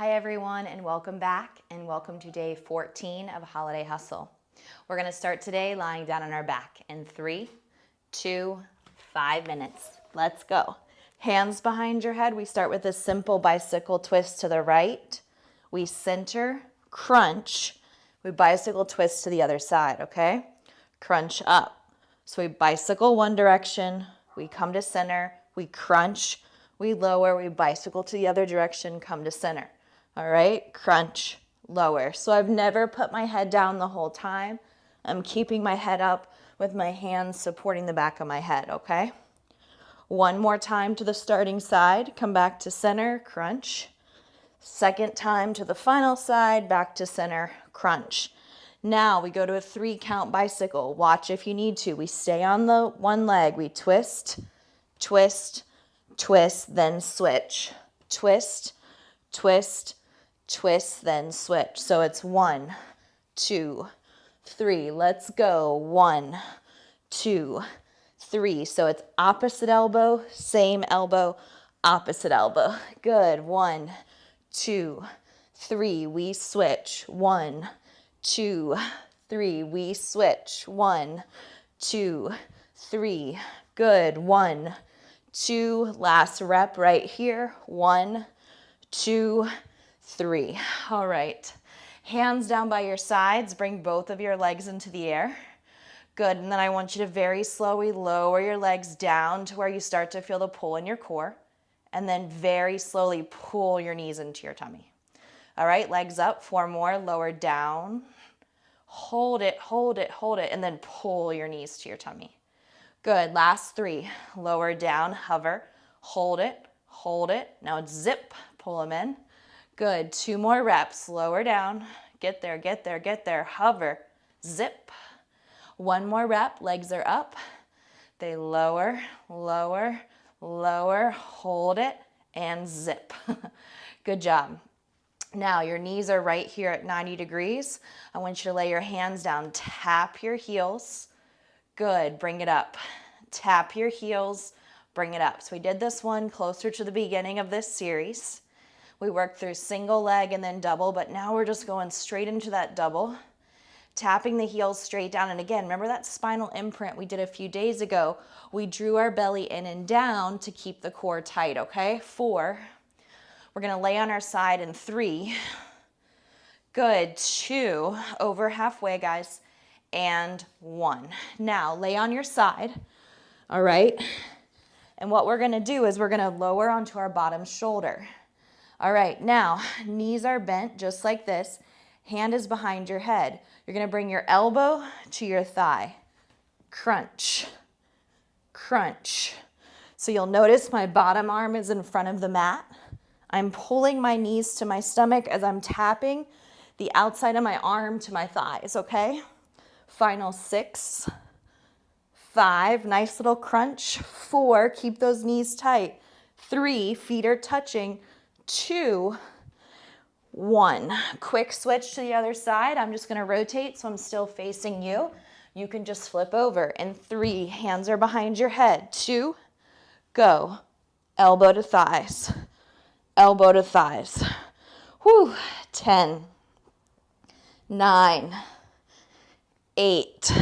Hi everyone, and welcome back, and welcome to day 14 of Holiday Hustle. We're gonna start today lying down on our back in 3, 2, 5 minutes. Let's go. Hands behind your head. We start with a simple bicycle twist to the right. We center, crunch. We bicycle twist to the other side, okay? Crunch up. So we bicycle one direction, we come to center, we crunch, we lower, we bicycle to the other direction, come to center. All right, crunch, lower. So I've never put my head down the whole time. I'm keeping my head up with my hands supporting the back of my head, okay? One more time to the starting side, come back to center, crunch. Second time to the final side, back to center, crunch. Now we go to a 3-count bicycle. Watch if you need to. We stay on the one leg. We twist, twist, twist, then switch. Twist, twist, twist, then switch. So it's 1, 2, 3. Let's go. 1, 2, 3. So it's opposite elbow, same elbow, opposite elbow. Good. 1, 2, 3. We switch. 1, 2, 3. We switch. 1, 2, 3. Good. 1, 2. Last rep right here. 1, 2, 3. All right. Hands down by your sides. Bring both of your legs into the air. Good. And then I want you to very slowly lower your legs down to where you start to feel the pull in your core. And then very slowly pull your knees into your tummy. All right. Legs up. 4 more. Lower down. Hold it, hold it, hold it. And then pull your knees to your tummy. Good. Last 3. Lower down. Hover. Hold it. Hold it. Now it's zip. Pull them in. Good. 2 more reps. Lower down. Get there, get there, get there. Hover. Zip. 1 more rep. Legs are up. They lower, lower, lower. Hold it and zip. Good job. Now your knees are right here at 90 degrees. I want you to lay your hands down. Tap your heels. Good. Bring it up. Tap your heels. Bring it up. So we did this one closer to the beginning of this series. We worked through single leg and then double, but now we're just going straight into that double. Tapping the heels straight down. And again, remember that spinal imprint we did a few days ago? We drew our belly in and down to keep the core tight, okay? 4. We're going to lay on our side in 3. Good. 2. Over halfway, guys. And 1. Now, lay on your side. All right? And what we're going to do is we're going to lower onto our bottom shoulder. All right. Now, knees are bent just like this. Hand is behind your head. You're going to bring your elbow to your thigh. Crunch. Crunch. So you'll notice my bottom arm is in front of the mat. I'm pulling my knees to my stomach as I'm tapping the outside of my arm to my thighs, okay? Final 6, 5, nice little crunch. 4, keep those knees tight. 3, feet are touching. 2, 1. Quick switch to the other side. I'm just gonna rotate so I'm still facing you. You can just flip over. In 3, hands are behind your head. 2, go. Elbow to thighs. Elbow to thighs. Whew. 10, 9, 8,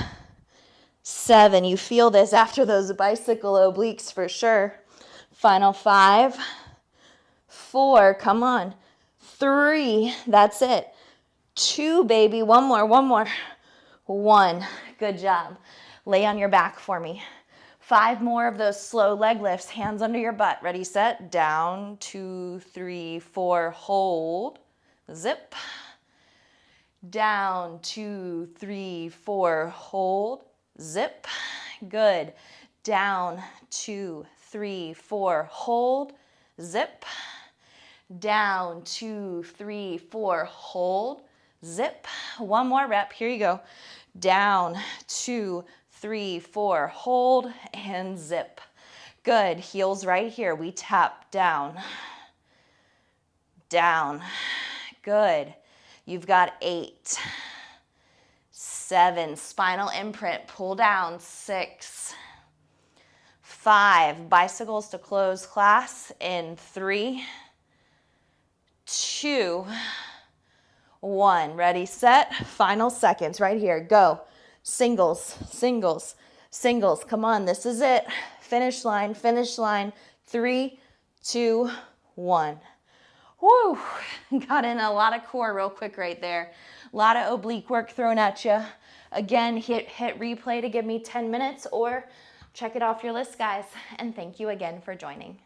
7. You feel this after those bicycle obliques for sure. Final 5, 4. Come on. 3. That's it. 2, baby. 1 more. 1 more. 1. Good job. Lay on your back for me. 5 more of those slow leg lifts. Hands under your butt. Ready, set. Down. 2, 3, 4. Hold. Zip. Down. 2, 3, 4. Hold. Zip. Good. Down. 2, 3, 4. Hold. Zip. Down. 2, 3, 4. Hold. Zip. 1 more rep. Here you go. Down. 2, 3, 4. Hold and zip. Good. Heels right here. We tap down. Down. Good. You've got 8, 7. Spinal imprint. Pull down. 6, 5. Bicycles to close class in 3, 2. 2, 1. Ready, set. Final seconds right here. Go. Singles, singles, singles. Come on, this is it. Finish line, finish line. 3, 2, 1. Woo! Got in a lot of core real quick right there. A lot of oblique work thrown at you. Again, hit replay to give me 10 minutes or check it off your list, guys. And thank you again for joining.